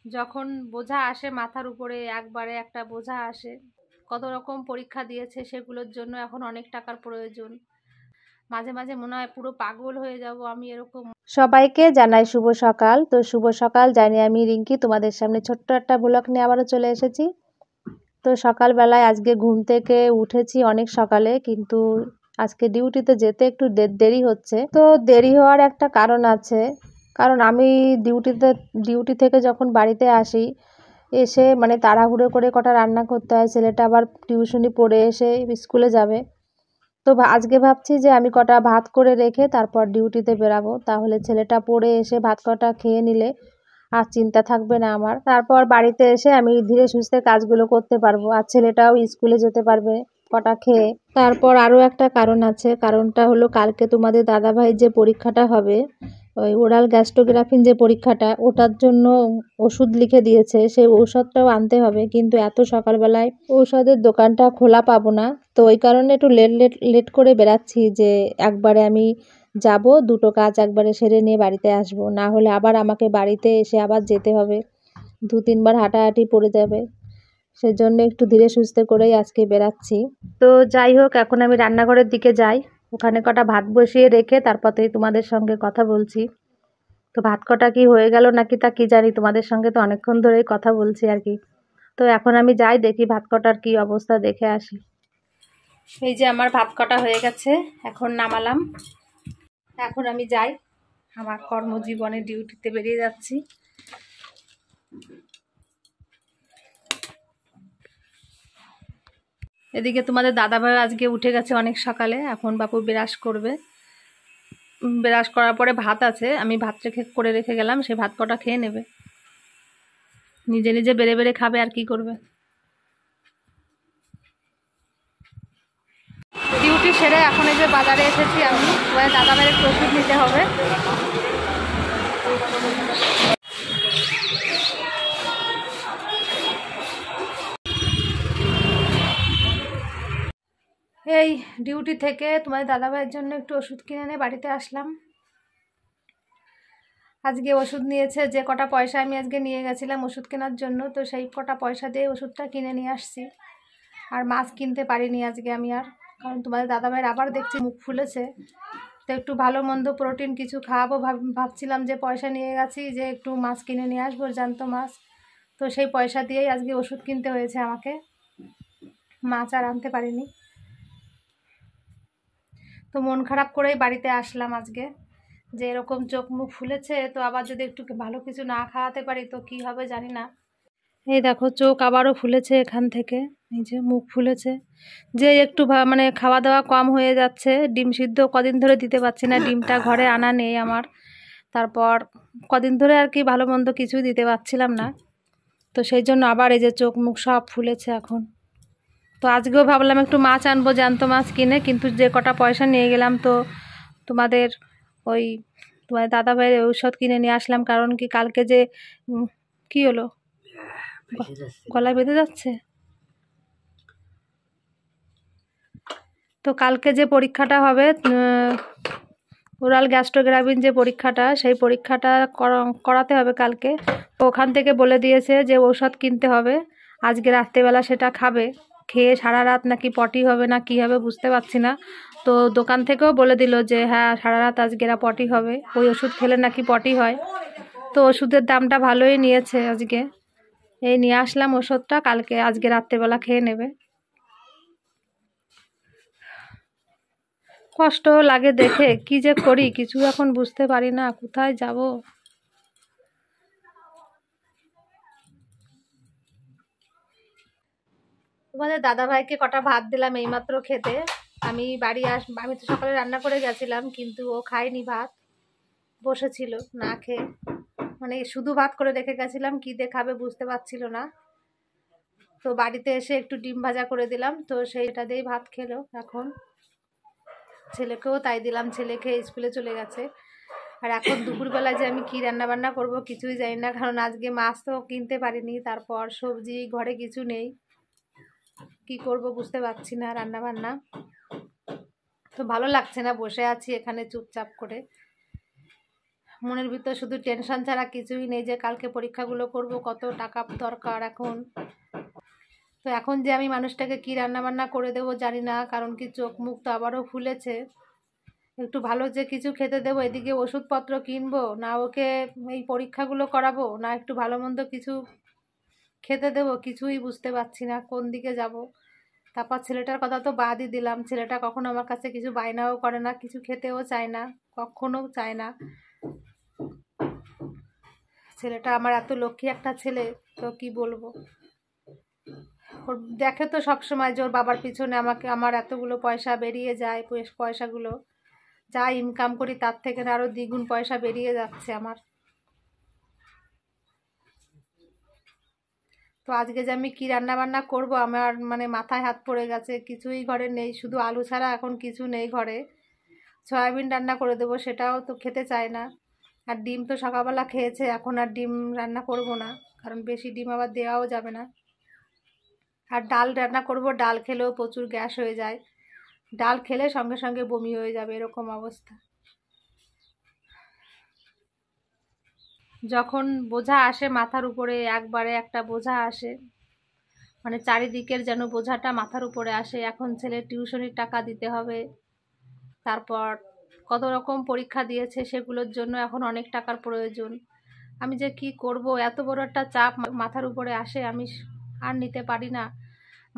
যখন বোঝা আসে মাথার উপরে, একবারে একটা বোঝা আসে, কত রকম পরীক্ষা দিয়েছে সেগুলোর জন্য এখন অনেক টাকার প্রয়োজন। মাঝে মাঝে মনে হয় পুরো পাগল হয়ে যাব আমি এরকম। সবাইকে জানাই শুভ সকাল। তো শুভ সকাল জানি আমি রিঙ্কি, তোমাদের সামনে ছোট্ট একটা ব্লগ নিয়ে আবারও চলে এসেছি। তো সকালবেলায় আজকে ঘুম থেকে উঠেছি অনেক সকালে, কিন্তু আজকে ডিউটিতে যেতে একটু দেরি হচ্ছে। তো দেরি হওয়ার একটা কারণ আছে, কারণ আমি ডিউটি থেকে যখন বাড়িতে আসি, এসে মানে তাড়াহুড়ো করে কটা রান্না করতে হয়, ছেলেটা আবার টিউশনি পড়ে এসে স্কুলে যাবে। তো আজকে ভাবছি যে আমি কটা ভাত করে রেখে তারপর ডিউটিতে বেরাবো, তাহলে ছেলেটা পড়ে এসে ভাত কটা খেয়ে নিলে আর চিন্তা থাকবে না আমার। তারপর বাড়িতে এসে আমি ধীরে সুস্থে কাজগুলো করতে পারবো, আর ছেলেটাও স্কুলে যেতে পারবে কটা খেয়ে। তারপর আরও একটা কারণ আছে, কারণটা হলো কালকে তোমাদের দাদাভাইয়ের যে পরীক্ষাটা হবে, ওই ওরাল গ্যাস্ট্রোগ্রাফিন যে পরীক্ষাটা, ওটার জন্য ওষুধ লিখে দিয়েছে, সেই ঔষধটাও আনতে হবে। কিন্তু এত সকালবেলায় ঔষধের দোকানটা খোলা পাবো না, তো ওই কারণে একটু লেট করে বেরাচ্ছি, যে একবারে আমি যাব, দুটো কাজ একবারে সেরে নিয়ে বাড়িতে আসব, না হলে আবার আমাকে বাড়িতে এসে আবার যেতে হবে, 2-3 বার হাঁটাহাঁটি পড়ে যাবে। সেজন্য একটু ধীরে সুস্থে করেই আজকে বেরাচ্ছি। তো যাই হোক, এখন আমি রান্নাঘরের দিকে যাই, ওখানে কটা ভাত বসিয়ে রেখে তারপরেই তোমাদের সঙ্গে কথা বলছি। তো ভাত কটা কি হয়ে গেল নাকি তা কি জানি, তোমাদের সঙ্গে তো অনেকক্ষণ ধরেই কথা বলছি আর কি। তো এখন আমি যাই, দেখি ভাত কটার কি অবস্থা, দেখে আসি। এই যে আমার ভাত কটা হয়ে গেছে, এখন নামালাম। এখন আমি যাই, আমার কর্মজীবনে ডিউটিতে বেরিয়ে যাচ্ছি। এদিকে তোমাদের দাদাভাই আজকে উঠে গেছে অনেক সকালে, এখন বাপু ব্রাশ করবে। ব্রাশ করার পরে ভাত আছে, আমি ভাত করে রেখে গেলাম, সে ভাত কটা খেয়ে নেবে, নিজে নিজে বেড়ে বেড়ে খাবে, আর কি করবে। ডিউটি সেরে এখন এই যে বাজারে এসেছি আমি, দাদাভাইয়ের একটু ওষুধ নিতে হবে। এই ডিউটি থেকে তোমার দাদাভাইয়ের জন্য একটু ওষুধ কিনে নিয়ে বাড়িতে আসলাম। আজকে ওষুধ নিয়েছে, যে কটা পয়সা আমি আজকে নিয়ে গেছিলাম ওষুধ কেনার জন্য, তো সেই কটা পয়সা দিয়ে ওষুধটা কিনে নিয়ে আসছি। আর মাছ কিনতে পারিনি আজকে আমি আর, কারণ তোমাদের দাদাভাইয়ের আবার দেখছি মুখ ফুলেছে, তো একটু ভালো মন্দ প্রোটিন কিছু খাওয়াবো ভাবছিলাম, যে পয়সা নিয়ে গেছি যে একটু মাছ কিনে নিয়ে আসবো, জ্যান্ত মাছ। তো সেই পয়সা দিয়েই আজকে ওষুধ কিনতে হয়েছে আমাকে, মাছ আর আনতে পারিনি। তো মন খারাপ করেই বাড়িতে আসলাম আজকে, যে এরকম চোখ মুখ ফুলেছে, তো আবার যদি একটু ভালো কিছু না খাওয়াতে পারি তো কি হবে জানি না। এই দেখো চোখ আবারও ফুলেছে এখান থেকে, এই যে মুখ ফুলেছে, যে একটু মানে খাওয়া দাওয়া কম হয়ে যাচ্ছে। ডিম সিদ্ধ কদিন ধরে দিতে পারছি না, ডিমটা ঘরে আনা নেই আমার। তারপর কদিন ধরে আর কি ভালো মন্দ কিছুই দিতে পারছিলাম না, তো সেই জন্য আবার এই যে চোখ মুখ সব ফুলেছে এখন। তো আজকেও ভাবলাম একটু মাছ আনবো, জ্যান্ত মাছ কিনে, কিন্তু যে কটা পয়সা নিয়ে গেলাম, তো তোমাদের ওই তোমার দাদাভাইয়ের ঔষধ কিনে নিয়ে আসলাম। কারণ কি কালকে যে কি হলো, গলায় বেঁধে যাচ্ছে। তো কালকে যে পরীক্ষাটা হবে, ওরাল গ্যাস্ট্রোগ্রাফিন যে পরীক্ষাটা, সেই পরীক্ষাটা করাতে হবে কালকে। ওখান থেকে বলে দিয়েছে যে ঔষধ কিনতে হবে, আজকে রাত্রেবেলা সেটা খাবে, খেয়ে সারা রাত নাকি পটি হবে না কি হবে বুঝতে পারছি না। তো দোকান থেকেও বলে দিল যে হ্যাঁ সারা রাত আজকে পটি হবে, ওই ওষুধ খেলে নাকি পটি হয়। তো ওষুধের দামটা ভালোই নিয়েছে আজকে। এই নিয়ে আসলাম ওষুধটা, কালকে আজকে রাত্রেবেলা খেয়ে নেবে। কষ্ট লাগে দেখে, কি যে করি কিছু এখন বুঝতে পারি না, কোথায় যাব। তোমাদের দাদাভাইকে কটা ভাত দিলাম এইমাত্র খেতে। আমি আমি তো সকালে রান্না করে গেছিলাম, কিন্তু ও খায়নি ভাত, বসেছিল না খেয়ে, মানে শুধু ভাত করে রেখে গেছিলাম, কি দিয়ে খাবে বুঝতে পারছিল না। তো বাড়িতে এসে একটু ডিম ভাজা করে দিলাম, তো সেইটা দিয়েই ভাত খেলো। এখন ছেলেকেও তাই দিলাম, ছেলে খেয়ে স্কুলে চলে গেছে। আর এখন দুপুরবেলায় যে আমি কি রান্না বান্না করব কিছুই জানি না, কারণ আজকে মাছ তো কিনতে পারিনি, তারপর সবজি ঘরে কিছু নেই, কি করব বুঝতে পারছি না রান্না বান্না। তো ভালো লাগছে না, বসে আছি এখানে চুপচাপ করে, মনের ভিতর শুধু টেনশন ছাড়া কিছুই নেই, যে কালকে পরীক্ষাগুলো করব, কত টাকা দরকার এখন। তো এখন যে আমি মানুষটাকে কি রান্না বান্না করে দেবো জানি না, কারণ কি চোখ মুখ তো আবারও ফুলেছে। একটু ভালো যে কিছু খেতে দেবো, এদিকে ওষুধপত্র কিনবো না, ওকে এই পরীক্ষাগুলো করাবো না, একটু ভালো মন্দ কিছু খেতে দেবো, কিছুই বুঝতে পারছি না কোন দিকে যাব। তারপর ছেলেটার কথা তো বাদই দিলাম, ছেলেটা কখনো আমার কাছে কিছু বায়নাও করে না, কিছু খেতেও চায় না, কখনো চায় না। ছেলেটা আমার এত লক্ষ্মী একটা ছেলে, তো কি বলবো। ওর দেখে তো সবসময় যে ওর বাবার পিছনে আমার এতগুলো পয়সা বেরিয়ে যায়, পয়সাগুলো যা ইনকাম করি তার থেকে আরও দ্বিগুণ পয়সা বেরিয়ে যাচ্ছে আমার। তো আজকে যে আমি কি রান্না বান্না করব, আমার মানে মাথায় হাত পড়ে গেছে, কিছুই ঘরে নেই, শুধু আলু ছাড়া এখন কিছু নেই ঘরে। সয়াবিন রান্না করে দেবো, সেটাও তো খেতে চায় না। আর ডিম তো সকালবেলা খেয়েছে, এখন আর ডিম রান্না করব না, কারণ বেশি ডিম আবার দেওয়াও যাবে না। আর ডাল রান্না করব, ডাল খেলেও প্রচুর গ্যাস হয়ে যায়, ডাল খেলে সঙ্গে সঙ্গে বমি হয়ে যাবে, এরকম অবস্থা। যখন বোঝা আসে মাথার উপরে, একবারে একটা বোঝা আসে, মানে চারিদিকের যেন বোঝাটা মাথার উপরে আসে। এখন ছেলের টিউশনির টাকা দিতে হবে, তারপর কত রকম পরীক্ষা দিয়েছে সেগুলোর জন্য এখন অনেক টাকার প্রয়োজন। আমি যে কি করব, এত বড় একটা চাপ মাথার উপরে আসে, আমি আর নিতে পারি না।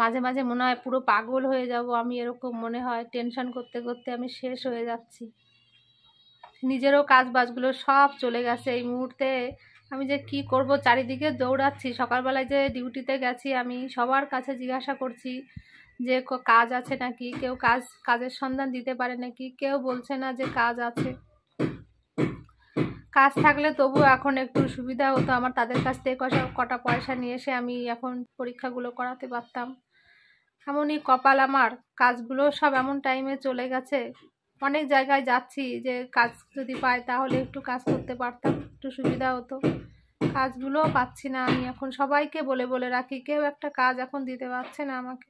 মাঝে মাঝে মনে হয় পুরো পাগল হয়ে যাব আমি, এরকম মনে হয়। টেনশন করতে করতে আমি শেষ হয়ে যাচ্ছি। নিজেরও কাজ বাজগুলো সব চলে গেছে এই মুহূর্তে। আমি যে কি করব, চারিদিকে দৌড়াচ্ছি। সকালবেলায় যে ডিউটিতে গেছি, আমি সবার কাছে জিজ্ঞাসা করছি যে কাজ আছে নাকি, কেউ কাজের সন্ধান দিতে পারে নাকি, কেউ বলছে না যে কাজ আছে। কাজ থাকলে তবু এখন একটু সুবিধা হতো আমার, তাদের কাছ থেকে কটা পয়সা নিয়ে এসে আমি এখন পরীক্ষাগুলো করাতে পারতাম। এমনই কপাল আমার, কাজগুলো সব এমন টাইমে চলে গেছে। অনেক জায়গায় যাচ্ছি যে কাজ যদি পাই তাহলে একটু কাজ করতে পারতাম, একটু সুবিধা হতো। কাজগুলোও পাচ্ছি না আমি এখন, সবাইকে বলে বলে রাখি, কেউ একটা কাজ এখন দিতে পারছে না আমাকে।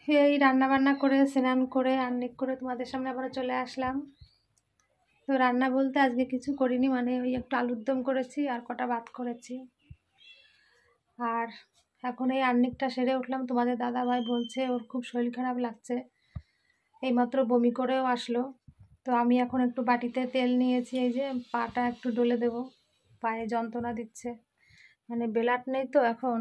এই রান্না বান্না করে স্নান করে আর্নিক করে তোমাদের সামনে আবার চলে আসলাম। তো রান্না বলতে আজকে কিছু করিনি, মানে ওই একটু আলুর দম করেছি আর কটা ভাত করেছি। আর এখন এই আর্নিকটা সেরে উঠলাম, তোমাদের দাদা ভাই বলছে ওর খুব শরীর খারাপ লাগছে, এইমাত্র বমি করেও আসলো। তো আমি এখন একটু বাটিতে তেল নিয়েছি, এই যে পাটা একটু ডলে দেব, পায়ে যন্ত্রণা দিচ্ছে, মানে বেলাট নেই তো এখন।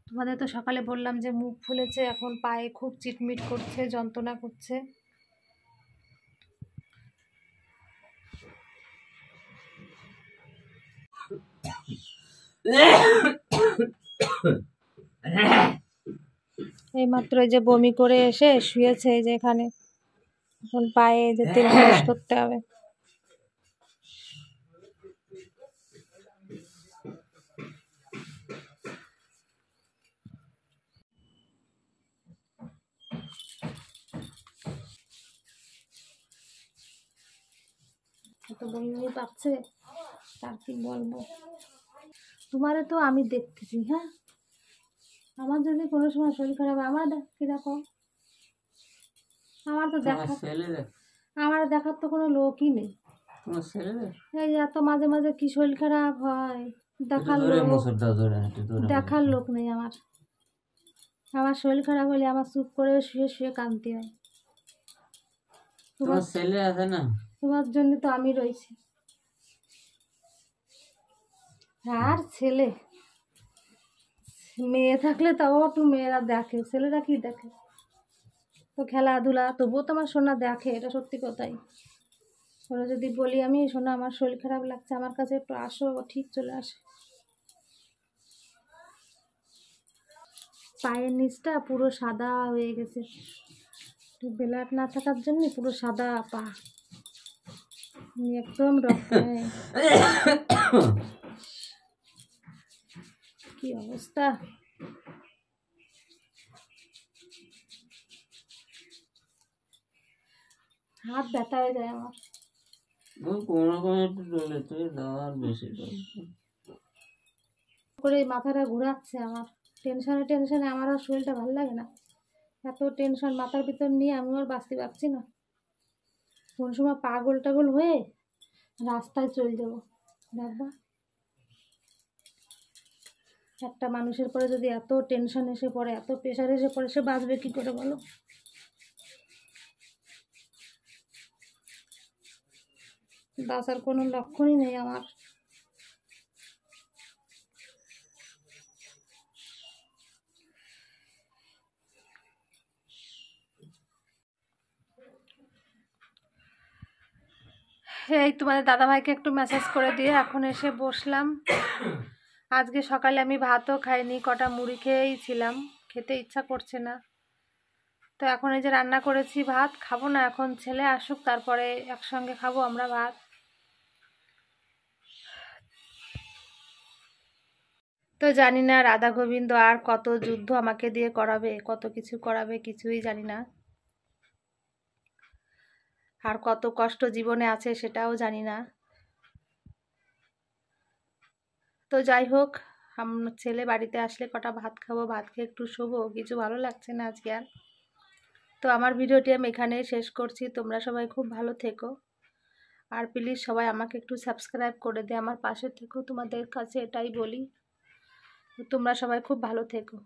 তোমাদের তো সকালে বললাম যে মুখ ফুলেছে, এখন পায়ে খুব চিটমিট করছে, যন্ত্রণা করছে। এইমাত্র এই যে বমি করে এসে শুয়েছে এই যে এখানে, এখন পায়ে যে তেল মালিশ করতে হবে। এত বমি বমি পাচ্ছে, তার কি বলবো। তোমারে তো আমি দেখতেছি, হ্যাঁ, আমার যদি কোনো সময় শরীর খারাপ হয়, আমার কি দেখো, আমার তো আমার দেখার তো কোনো লোকই নেই। এই এত মাঝে মাঝে কি শরীর খারাপ হয়, দেখার লোক নেই আমার। আমার শরীর খারাপ হলে আমার চুপ করে শুয়ে শুয়ে কাঁদতে হয়। তোমার ছেলে আছে না, তোমার জন্য তো আমি রয়েছি। আর ছেলে মেয়ে থাকলে তাও একটু মেয়েরা দেখে, ছেলেরা কি দেখে, তো খেলাধুলা, তবুও তো আমার সোনা দেখে, এটা সত্যি কথাই। ওরা যদি বলি আমি, সোনা আমার শরীর খারাপ লাগছে, আমার কাছে একটু আসো, ও ঠিক চলে আসে। পায়ের নিচটা পুরো সাদা হয়ে গেছে, বেলাট না থাকার জন্য পুরো সাদা পা, একদম রক্ত নেই। কি অবস্থা, হাত ব্যথা হয়ে যায় আমার। করে মাথাটা ঘোরাচ্ছে আমার। টেনশনে আমার আর শরীরটা ভালো লাগে না। এত টেনশন মাথার ভিতর নিয়ে আমি আর বাঁচতে পারছি না। কোন সময় পাগল টাগল হয়ে রাস্তায় চলে যাবো। দেখবা, একটা মানুষের পরে যদি এত টেনশন এসে পড়ে, এত প্রেশার এসে পড়ে, সে বাঁচবে কী করে বলো? বাঁচার কোনো লক্ষণই নেই আমার। এই তোমাদের দাদাভাইকে একটু মেসেজ করে দিয়ে এখন এসে বসলাম। আজকে সকালে আমি ভাতও খাইনি, কটা মুড়ি খেয়েই ছিলাম, খেতে ইচ্ছা করছে না। তো এখন এই যে রান্না করেছি, ভাত খাবো না, এখন ছেলে আসুক তারপরে একসঙ্গে খাবো আমরা ভাত। তো জানি না রাধা গোবিন্দ আর কত যুদ্ধ আমাকে দিয়ে করাবে, কত কিছু করাবে, কিছুই জানি না। আর কত কষ্ট জীবনে আছে সেটাও জানি না। তো যাই হোক, আমার ছেলে বাড়িতে আসলে কটা ভাত খাবো, ভাত খেয়ে একটু শোবো, কিছু ভালো লাগছে না আজকে আর। তো আমার ভিডিওটি আমি এখানেই শেষ করছি। তোমরা সবাই খুব ভালো থেকো, আর প্লিজ সবাই আমাকে একটু সাবস্ক্রাইব করে দে, আমার পাশে থেকো, তোমাদের কাছে এটাই বলি। তোমরা সবাই খুব ভালো থেকো।